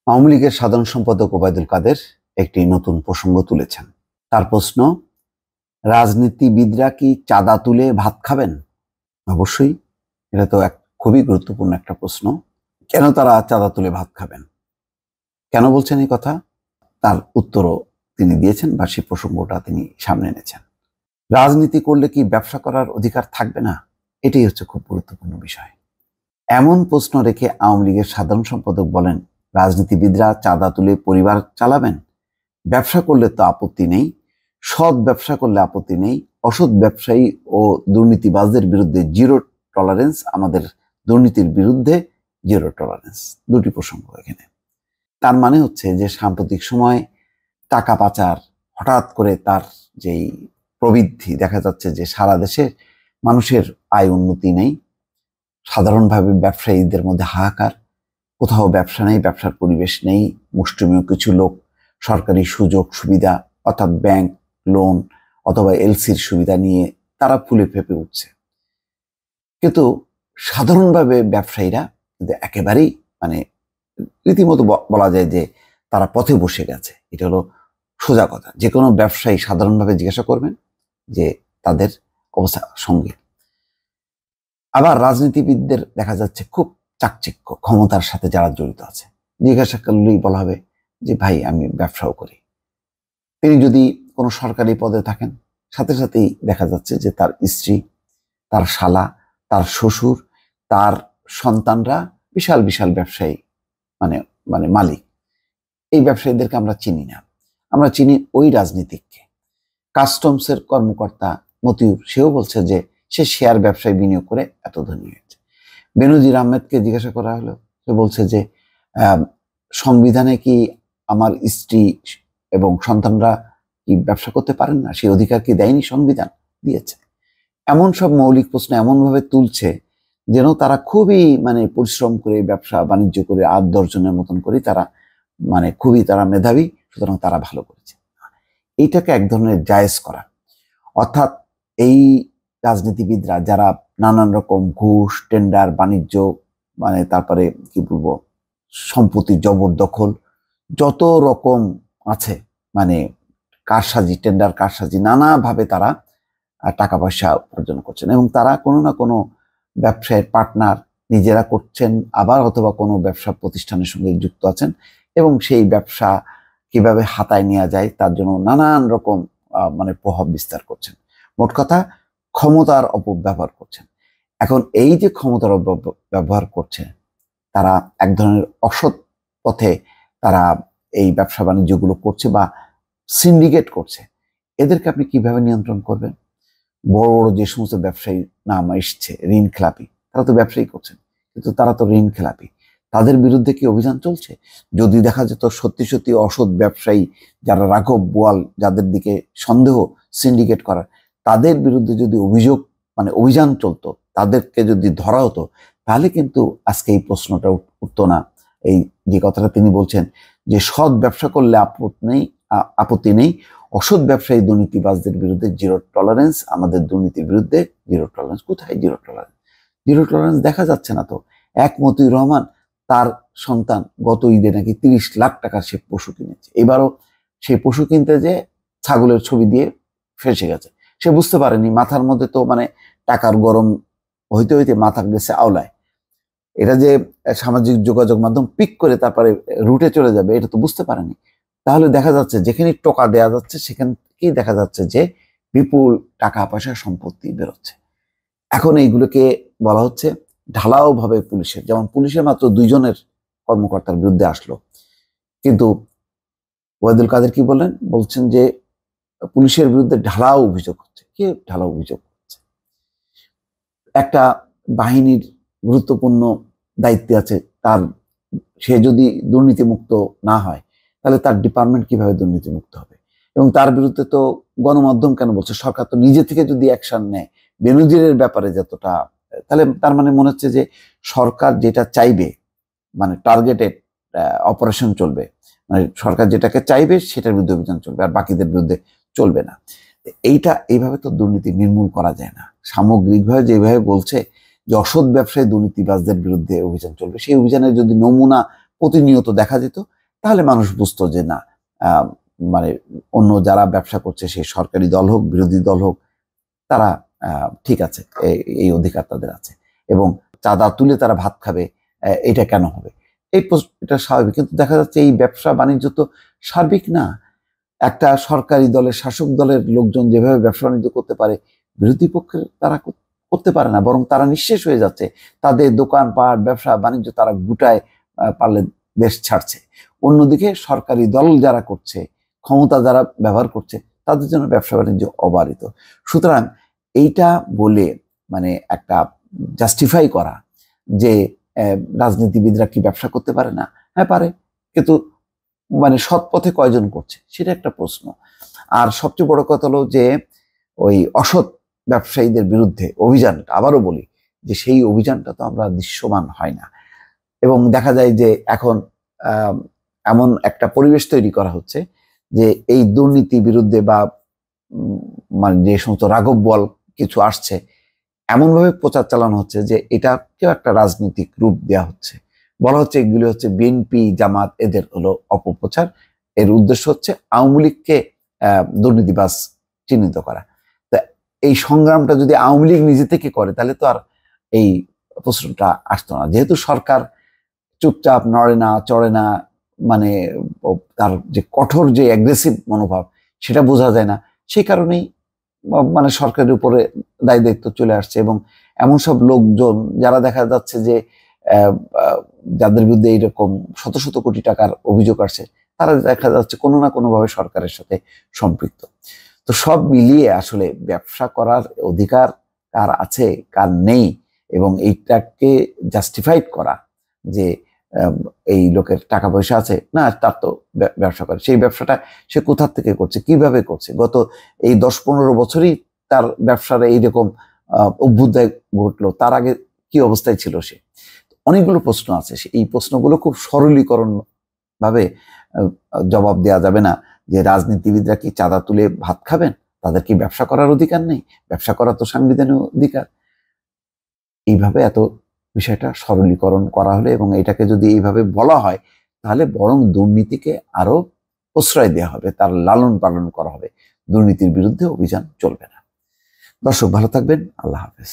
আওয়ামী লীগের সাধারণ সম্পাদক ওবায়দুল কাদের একটি নতুন প্রসঙ্গ তুলেছেন। তার প্রশ্ন, রাজনীতিবিদরা কি চাঁদা তুলে ভাত খাবেন? অবশ্যই, এটা তো খুবই গুরুত্বপূর্ণ একটা প্রশ্ন। কেন তারা চাঁদা তুলে ভাত খাবেন, কেন বলছেন এই কথা, তার উত্তরও তিনি দিয়েছেন বা সেই প্রসঙ্গটা তিনি সামনে এনেছেন। রাজনীতি করলে কি ব্যবসা করার অধিকার থাকবে না? এটাই হচ্ছে খুব গুরুত্বপূর্ণ বিষয়। এমন প্রশ্ন রেখে আওয়ামী লীগের সাধারণ সম্পাদক বলেন, রাজনীতিবিদরা চাঁদা তুলে পরিবার চালাবেন, ব্যবসা করলে তো আপত্তি নেই, সৎ ব্যবসা করলে আপত্তি নেই, অসৎ ব্যবসায়ী ও দুর্নীতিবাজদের বিরুদ্ধে জিরো টলারেন্স, আমাদের দুর্নীতির বিরুদ্ধে জিরো টলারেন্স। দুটি প্রসঙ্গ এখানে। তার মানে হচ্ছে যে সাম্প্রতিক সময় টাকা পাচার হঠাৎ করে তার যেই প্রবৃদ্ধি দেখা যাচ্ছে যে সারা দেশে মানুষের আয় উন্নতি নেই, সাধারণভাবে ব্যবসায়ীদের মধ্যে হাহাকার, কোথাও ব্যবসা নেই, ব্যবসার পরিবেশ নেই, মুষ্টিমেয় কিছু লোক সরকারি সুযোগ সুবিধা অর্থাৎ ব্যাংক লোন অথবা এলসির সুবিধা নিয়ে তারা ফুলে ফেঁপে উঠছে। কিন্তু সাধারণভাবে ব্যবসায়ীরা কিন্তু একেবারেই রীতিমতো বলা যায় যে তারা পথে বসে গেছে। এটা হলো সোজা কথা। যে কোনো ব্যবসায়ী সাধারণভাবে জিজ্ঞাসা করবেন যে তাদের অবস্থা সঙ্গে। আবার রাজনীতিবিদদের দেখা যাচ্ছে খুব চাকচিক্য, ক্ষমতার সাথে যারা জড়িত আছে, জিজ্ঞাসা করলেই বলা হবে যে ভাই আমি ব্যবসাও করি। তিনি যদি কোনো সরকারি পদে থাকেন, সাথে সাথেই দেখা যাচ্ছে যে তার স্ত্রী, তার শালা, তার শ্বশুর, তার সন্তানরা বিশাল বিশাল ব্যবসায়ী, মালিক। এই ব্যবসায়ীদেরকে আমরা চিনি না, আমরা চিনি ওই রাজনীতিককে। কাস্টমসের কর্মকর্তা মতিউর, সেও বলছে যে সে শেয়ার ব্যবসায় বিনিয়োগ করে এত ধনী হয়েছে। বেনজির আহমেদকে জিজ্ঞাসা করা হলো, সে বলছে যে সংবিধানে কি আমার স্ত্রী এবং সন্তানরা কি ব্যবসা করতে পারেন না, সেই অধিকার কি দেয়নি সংবিধান? দিয়েছে। এমন সব মৌলিক প্রশ্ন এমনভাবে তুলছে যেন তারা খুবই পরিশ্রম করে ব্যবসা বাণিজ্য করে ৮-১০ জনের মতন করে তারা খুবই তারা মেধাবী, সুতরাং তারা ভালো করেছে। এইটাকে এক ধরনের জায়েজ করা, অর্থাৎ এই রাজনীতিবিদরা যারা নানান রকম ঘুষ, টেন্ডার, বাণিজ্য, তারপরে কি বলবো, সম্পত্তি জবরদখল, যত রকম আছে, কারসাজি, টেন্ডার কারসাজি, নানাভাবে তারা টাকা পয়সা উপার্জন করছেন এবং তারা কোনো না কোনো ব্যবসায়ের পার্টনার নিজেরা করছেন, আবার অথবা কোনো ব্যবসা প্রতিষ্ঠানের সঙ্গে যুক্ত আছেন এবং সেই ব্যবসা কিভাবে হাতায় নেওয়া যায় তার জন্য নানান রকম প্রভাব বিস্তার করছেন। মোট কথা, ক্ষমতার অপব্যবহার করছেন। এখন এই যে ক্ষমতার অপব্যবহার করছে, তারা এক ধরনের অসৎ পথে তারা এই ব্যবসা বাণিজ্যগুলো করছে বা সিন্ডিকেট করছে। এদেরকে আপনি কিভাবে নিয়ন্ত্রণ করবেন? বড় বড় যে সমস্ত ব্যবসায়ী নাম এসছে ঋণ খেলাপি, তারা তো ব্যবসায়ী করছেন, কিন্তু তারা তো ঋণ খেলাপি। তাদের বিরুদ্ধে কি অভিযান চলছে? যদি দেখা যেত সত্যি সত্যি অসৎ ব্যবসায়ী যারা রাঘব বোয়াল, যাদের দিকে সন্দেহ সিন্ডিকেট করার, তাদের বিরুদ্ধে যদি অভিযান চলতো, তাদেরকে যদি ধরা হতো, তাহলে কিন্তু আজকে এই প্রশ্নটা উঠতো না। এই যে কথাটা তিনি বলছেন যে সৎ ব্যবসা করলে আপত্তি নেই, অসৎ ব্যবসায়ী দুর্নীতিবাজদের বিরুদ্ধে জিরো টলারেন্স, আমাদের দুর্নীতির বিরুদ্ধে জিরো টলারেন্স। কোথায় জিরো টলারেন্স? জিরো টলারেন্স দেখা যাচ্ছে না তো। এক মতিউর রহমান, তার সন্তান গত ঈদে নাকি ৩০ লাখ টাকার সে পশু কিনেছে। এবারও সেই পশু কিনতে যে ছাগলের ছবি দিয়ে ফেসে গেছে। সে বুঝতে পারেনি, মাথার মধ্যে তো টাকার গরম হইতে হইতে মাথা গেছে আওলায়। এটা যে সামাজিক যোগাযোগ মাধ্যম পিক করে তারপরে রুটে চলে যাবে, এটা তো বুঝতে পারেনি। তাহলে দেখা যাচ্ছে যেখানে টোকা দেয়া যাচ্ছে সেখান থেকেই দেখা যাচ্ছে যে বিপুল টাকা পয়সা সম্পত্তি বেরোচ্ছে। এখন এইগুলোকে বলা হচ্ছে ঢালাও ভাবে পুলিশের, যেমন পুলিশের মাত্র ২ জনের কর্মকর্তার বিরুদ্ধে আসলো, কিন্তু ওবায়দুল কাদের কি বলছেন যে পুলিশের বিরুদ্ধে ঢালাও অভিযোগ হচ্ছে। কে ঢালাও অভিযোগ হচ্ছে? একটা বাহিনীর গুরুত্বপূর্ণ দায়িত্বে আছে, সে যদি দুর্নীতিমুক্ত না হয় তাহলে তার ডিপার্টমেন্ট কিভাবে দুর্নীতিমুক্ত হবে? এবং তার বিরুদ্ধে তো গণমাধ্যম কেন বলছে? সরকার তো নিজে থেকে যদি অ্যাকশন নেয় বেনজিরের ব্যাপারে যতটা, তাহলে তার মনে হচ্ছে যে সরকার যেটা চাইবে, টার্গেটেড অপারেশন চলবে, সরকার যেটাকে চাইবে সেটার বিরুদ্ধে অভিযান চলবে, আর বাকিদের বিরুদ্ধে চলবে না। এইভাবে তো দুর্নীতি নির্মূল করা যায় না। সামগ্রিকভাবে যেভাবে বলছে যে অসৎ ব্যবসায়ী দুর্নীতিবাজদের বিরুদ্ধে অভিযান চলবে, সেই অভিযানের যদি নমুনা প্রতিনিয়ত দেখা যেত, তাহলে মানুষ বুঝতো যে না, মানে অন্য যারা ব্যবসা করছে, সেই সরকারি দল হোক বিরোধী দল হোক, তারা ঠিক আছে, এই অধিকার তাদের আছে, এবং চাঁদা তুলে তারা ভাত খাবে, এটা কেন হবে? এটা স্বাভাবিক। কিন্তু দেখা যাচ্ছে এই ব্যবসা বাণিজ্য তো সার্বিক না। একটা সরকারি দলের, শাসক দলের লোকজন যেভাবে ব্যবসা বাণিজ্য করতে পারে, বিরোধী পক্ষের তারা করতে পারে না, বরং তারা নিঃশেষ হয়ে যাচ্ছে। তাদের দোকানপাট, ব্যবসা বাণিজ্য তারা গুটায় পারলে দেশ ছাড়ছে। অন্যদিকে সরকারি দল যারা করছে, ক্ষমতা যারা ব্যবহার করছে, তাদের জন্য ব্যবসা বাণিজ্য অবারিত। সুতরাং এইটা বলে মানে একটা জাস্টিফাই করা যে রাজনীতিবিদরা কি ব্যবসা করতে পারে না? হ্যাঁ পারে, কিন্তু মানে সৎ পথে কয়জন করছে সেটা একটা প্রশ্ন। আর সবচেয়ে বড় কথা হলো যে ওই অসৎ ব্যবসায়ীদের বিরুদ্ধে অভিযানটা, আবারও বলি যে সেই অভিযানটা তো আমরা দৃশ্যমান হয় না। এবং দেখা যায় যে এখন এমন একটা পরিবেশ তৈরি করা হচ্ছে যে এই দুর্নীতি বিরুদ্ধে বা মানে যে সমস্ত রাঘব বল কিছু আসছে, এমনভাবে প্রচার চালানো হচ্ছে যে এটাকেও একটা রাজনৈতিক রূপ দেওয়া হচ্ছে। বলা হচ্ছে এগুলি হচ্ছে বিএনপি, জামাত, এদের হলো অপপ্রচার। এর উদ্দেশ্য হচ্ছে আওয়ামী লীগকে দুর্নীতিবাজ চিহ্নিত করা। তা এই সংগ্রামটা যদি আওয়ামী লীগ নিজে থেকে করে, তাহলে তো আর এই প্রশ্নটা আসতো না। যেহেতু সরকার চুপচাপ, নড়ে না চড়ে না, মানে তার যে কঠোর যে অ্যাগ্রেসিভ মনোভাব, সেটা বোঝা যায় না। সেই কারণেই মানে সরকারের উপরে দায় দায়িত্ব চলে আসছে। এবং এমন সব লোকজন যারা দেখা যাচ্ছে যে যাদের বিরুদ্ধে এইরকম শত শত কোটি টাকার অভিযোগ আসছে, তারা দেখা যাচ্ছে কোনো না কোনোভাবে সরকারের সাথে সম্পৃক্ত। তো সব মিলিয়ে আসলে ব্যবসা করার অধিকার কার আছে কার নেই, এবং এইটাকে জাস্টিফাইড করা যে এই লোকের টাকা পয়সা আছে না, তার তো ব্যবসা করে, সেই ব্যবসাটা সে কোথা থেকে করছে, কিভাবে করছে, গত এই 10-15 বছরই তার ব্যবসার এইরকম অভ্যুদয় ঘটলো, তার আগে কি অবস্থায় ছিল সে? অনেকগুলো প্রশ্ন আছে। এই প্রশ্নগুলো খুব সরলীকরণ ভাবে জবাব দেওয়া যাবে না যে রাজনীতিবিদরা কি চাঁদা তুলে ভাত খাবেন, তাদের কি ব্যবসা করার অধিকার নেই? ব্যবসা করা তো সাংবিধানিক অধিকার। এইভাবে এত বিষয়টা সরলীকরণ করা হলে এবং এটাকে যদি এইভাবে বলা হয়, তাহলে বরং দুর্নীতিকে আরো প্রশ্রয় দেওয়া হবে, তার লালন পালন করা হবে, দুর্নীতির বিরুদ্ধে অভিযান চলবে না। দর্শক ভালো থাকবেন, আল্লাহ হাফেজ।